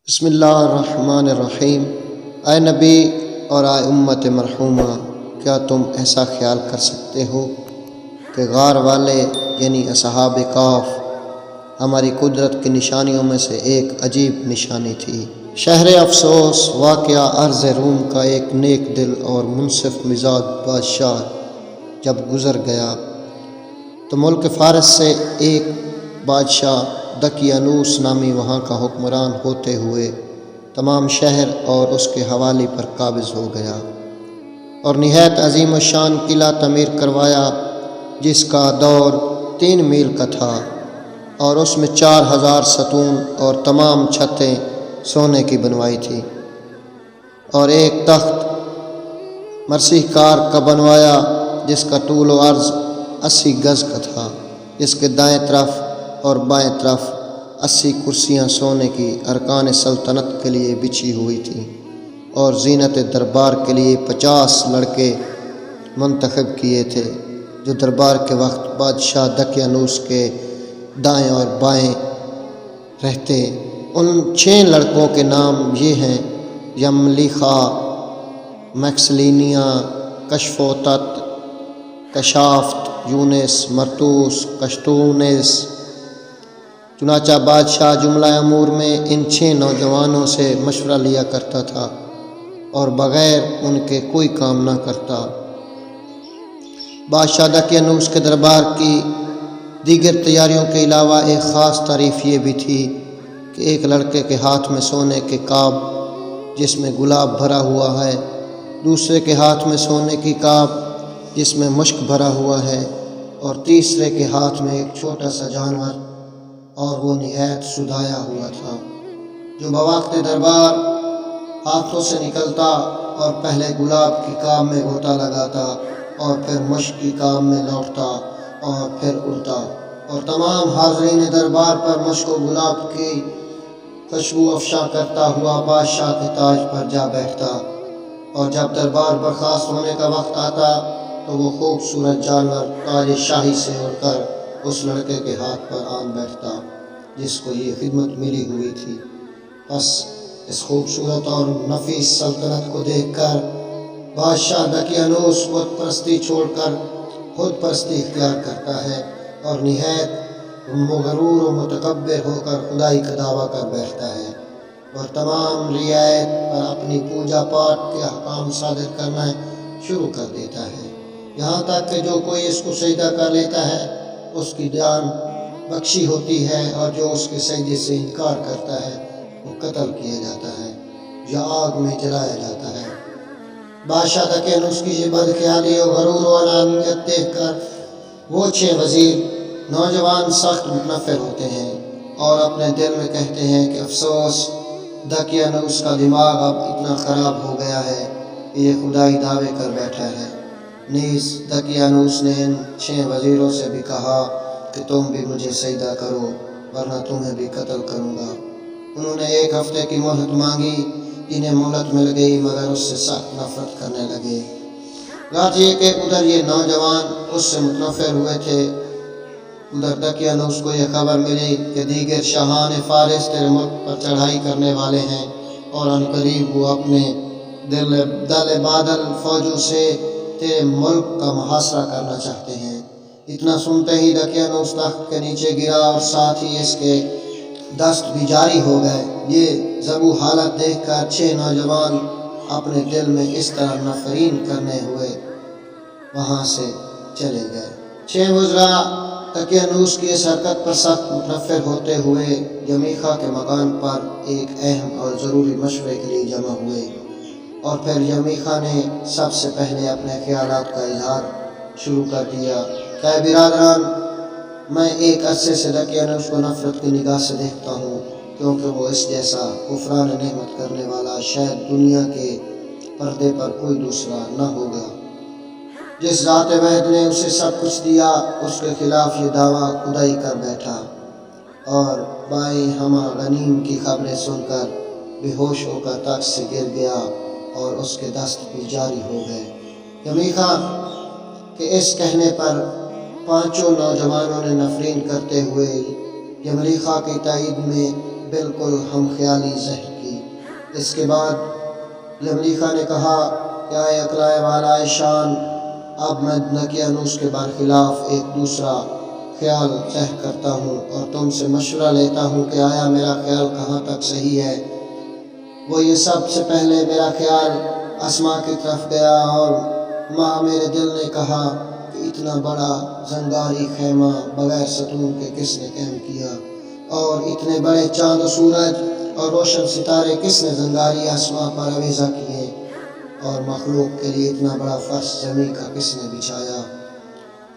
بسم اللہ الرحمن الرحیم۔ اے نبی اور اے امت مرحومہ، کیا تم ایسا خیال کر سکتے ہو کہ غار والے یعنی اصحاب کہف ہماری قدرت کی نشانیوں میں سے ایک عجیب نشانی تھی۔ شہر افسوس واقعہ ارض روم کا ایک نیک دل اور منصف مزاج بادشاہ جب گزر گیا تو ملک فارس سے ایک بادشاہ دقیانوس نامی وہاں کا حکمران ہوتے ہوئے تمام شہر اور اس کے حوالی پر قابض ہو گیا اور نہایت عظیم و شان قلعہ تعمیر کروایا، جس کا دور 3 میل کا تھا اور اس میں 4000 ستون اور تمام چھتیں سونے کی بنوائی تھی، اور ایک تخت مرصیح کار کا بنوایا جس کا طول و عرض 80 گز کا تھا، جس کے دائیں طرف اور بائیں طرف 80 کرسیاں سونے کی ارکان سلطنت کے لیے بچھی ہوئی تھیں، اور زینت دربار کے لیے 50 لڑکے منتخب کیے تھے جو دربار کے وقت بادشاہ دقیانوس کے دائیں اور بائیں رہتے۔ ان 6 لڑکوں کے نام یہ ہیں: یملیخا، میکسلینیا، کشفوتت، کشافت، یونس، مرتوس، کشتونس۔ چنانچہ بادشاہ جملہ امور میں ان 6 نوجوانوں سے مشورہ لیا کرتا تھا اور بغیر ان کے کوئی کام نہ کرتا۔ بادشاہ دقیانوس کے دربار کی دیگر تیاریوں کے علاوہ ایک خاص تعریف یہ بھی تھی کہ ایک لڑکے کے ہاتھ میں سونے کے کاب جس میں گلاب بھرا ہوا ہے، دوسرے کے ہاتھ میں سونے کی کاب جس میں مشک بھرا ہوا ہے، اور تیسرے کے ہاتھ میں ایک چھوٹا سا جانور، اور وہ نہایت سدھایا ہوا تھا، جو بوقت دربار ہاتھوں سے نکلتا اور پہلے گلاب کی کاب میں غوطہ لگاتا اور پھر مشک کی کاب میں لوٹتا اور پھر اڑتا، اور تمام حاضرین دربار پر مشک و گلاب کی خوشبو افشاں کرتا ہوا بادشاہ کے تاج پر جا بیٹھتا، اور جب دربار برخاست ہونے کا وقت آتا تو وہ خوبصورت جانور تاج شاہی سے اڑ کر اس لڑکے کے ہاتھ پر آن بیٹھتا جس کو یہ خدمت ملی ہوئی تھی۔ بس اس خوبصورت اور نفیس سلطنت کو دیکھ کر بادشاہ دقیانوس بت پرستی چھوڑ کر خود پرستی اختیار کرتا ہے اور نہایت مغرور و متکبر ہو کر خدائی کا دعویٰ کر بیٹھتا ہے، اور تمام رعایت پر اپنی پوجا پاٹ کے احکام صادر کرنا شروع کر دیتا ہے، یہاں تک کہ جو کوئی اس کو سجدہ کر لیتا ہے اس کی جان بخشی ہوتی ہے، اور جو اس کے سجدے سے انکار کرتا ہے وہ قتل کیا جاتا ہے یا آگ میں جلایا جاتا ہے۔ بادشاہ دقیانوس کی یہ بدخیالی اور غرور و انانیت دیکھ کر وہ 6 وزیر نوجوان سخت متنفر ہوتے ہیں اور اپنے دل میں کہتے ہیں کہ افسوس، دقیانوس کا دماغ اب اتنا خراب ہو گیا ہے کہ یہ خدائی دعوے کر بیٹھا ہے۔ نیز دقیانوس نے ان 6 وزیروں سے بھی کہا کہ تم بھی مجھے سجدہ کرو ورنہ تمہیں بھی قتل کروں گا۔ انہوں نے 1 ہفتے کی مہلت مانگی، انہیں مہلت مل گئی مگر اس سے سخت نفرت کرنے لگے۔ بات یہ کہ ادھر یہ نوجوان اس سے متنفر ہوئے تھے، ادھر دقیانوس کو یہ خبر ملی کہ دیگر شاہان فارس تیرے ملک پر چڑھائی کرنے والے ہیں اور عنقریب وہ اپنے دل بادل فوجوں سے تیرے ملک کا محاصرہ کرنا چاہتے ہیں۔ اتنا سنتے ہی دقیانوس تخت کے نیچے گرا اور ساتھ ہی اس کے دست بھی جاری ہو گئے۔ یہ ذبح حالت دیکھ کر 6 نوجوان اپنے دل میں اس طرح نفرین کرنے ہوئے وہاں سے چلے گئے۔ 6 وزراء دقیانوس کی اس حرکت پر سخت متنفر ہوتے ہوئے یمیخا کے مکان پر ایک اہم اور ضروری مشورے کے لیے جمع ہوئے، اور پھر یمیخا نے سب سے پہلے اپنے خیالات کا اظہار شروع کر دیا کہ اے برادران، میں ایک عرصے سے دقیانوس کو نفرت کی نگاہ سے دیکھتا ہوں، کیونکہ وہ اس جیسا کفران نعمت کرنے والا شاید دنیا کے پردے پر کوئی دوسرا نہ ہوگا۔ جس ذات واحد نے اسے سب کچھ دیا اس کے خلاف یہ دعویٰ خدائی کر بیٹھا، اور بائیں ہمہ غنیم کی خبریں سن کر بے ہوش ہو کر تخت سے گر گیا اور اس کے دست بھی جاری ہو گئے۔ یمیخا کے اس کہنے پر 5 نوجوانوں نے نفرین کرتے ہوئے یملیخا کی تائید میں بالکل ہم خیالی ظاہر کی۔ اس کے بعد یملیخا نے کہا کہ اے اقلائے والا شان، اب میں دقیانوس کے برخلاف ایک دوسرا خیال طے کرتا ہوں اور تم سے مشورہ لیتا ہوں کہ آیا میرا خیال کہاں تک صحیح ہے۔ وہ یہ سب سے پہلے میرا خیال اسما کی طرف گیا اور ماں میرے دل نے کہا کہ اتنا بڑا زنگاری خیمہ بغیر ستون کے کس نے قائم کیا، اور اتنے بڑے چاند و سورج اور روشن ستارے کس نے زنگاری اسما پر آویزہ کیے، اور مخلوق کے لیے اتنا بڑا فرش زمین کا کس نے بچھایا،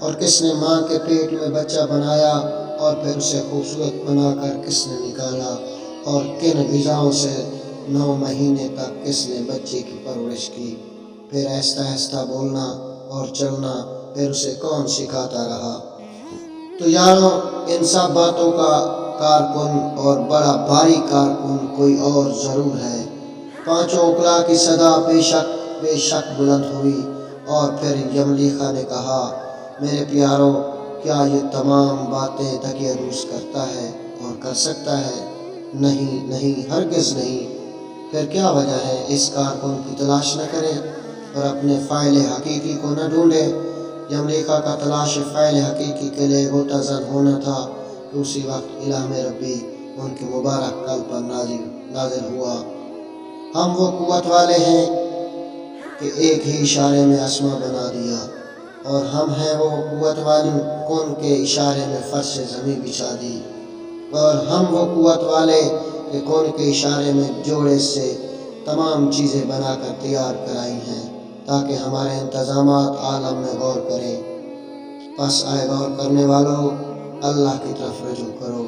اور کس نے ماں کے پیٹ میں بچہ بنایا اور پھر اسے خوبصورت بنا کر کس نے نکالا، اور کن غذاؤں سے 9 مہینے تک کس نے بچے کی پرورش کی، پھر آہستہ آہستہ بولنا اور چلنا پھر اسے کون سکھاتا رہا۔ تو یارو، ان سب باتوں کا کارکن اور بڑا بھاری کارکن کوئی اور ضرور ہے۔ 5 اقلا کی صدا بے شک بلند ہوئی، اور پھر یملیخا نے کہا میرے پیارو، کیا یہ تمام باتیں دقیانوس کرتا ہے اور کر سکتا ہے؟ نہیں نہیں، ہرگز نہیں۔ پھر کیا وجہ ہے اس کارکن کی تلاش نہ کریں اور اپنے فاعل حقیقی کو نہ ڈھونڈیں؟ یملیخا کا تلاش فاعل حقیقی کے لیے غوطہ زن ہونا تھا کہ اسی وقت الہام ربی ان کے مبارک قلب پر نازل ہوا۔ ہم وہ قوت والے ہیں کہ ایک ہی اشارے میں اسما بنا دیا، اور ہم ہیں وہ قوت والے کن کے اشارے میں فرش زمین بچھا دی، اور ہم وہ قوت والے کہ کون کے اشارے میں جوڑے سے تمام چیزیں بنا کر تیار کرائی ہیں تاکہ ہمارے انتظامات عالم میں غور کریں۔ پس آئے غور کرنے والوں، اللہ کی طرف رجوع کرو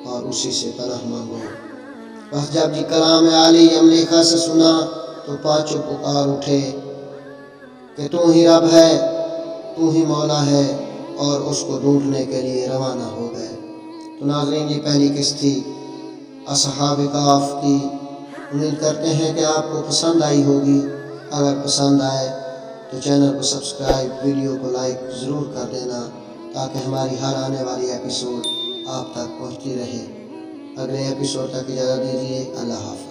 اور اسی سے پناہ مانگو۔ بس جب یہ کلام عالی یملیخا سے سنا تو 5 پکار اٹھے کہ تو ہی رب ہے، تو ہی مولا ہے، اور اس کو ڈھونڈنے کے لیے روانہ ہو گئے۔ تو ناظرین، یہ پہلی قسط تھی اصحاب کہف کی۔ امید کرتے ہیں کہ آپ کو پسند آئی ہوگی۔ اگر پسند آئے تو چینل کو سبسکرائب، ویڈیو کو لائک ضرور کر دینا تاکہ ہماری ہر آنے والی ایپیسوڈ آپ تک پہنچتی رہے۔ اگلے ایپیسوڈ تک اجازت دیجیے۔ اللہ حافظ۔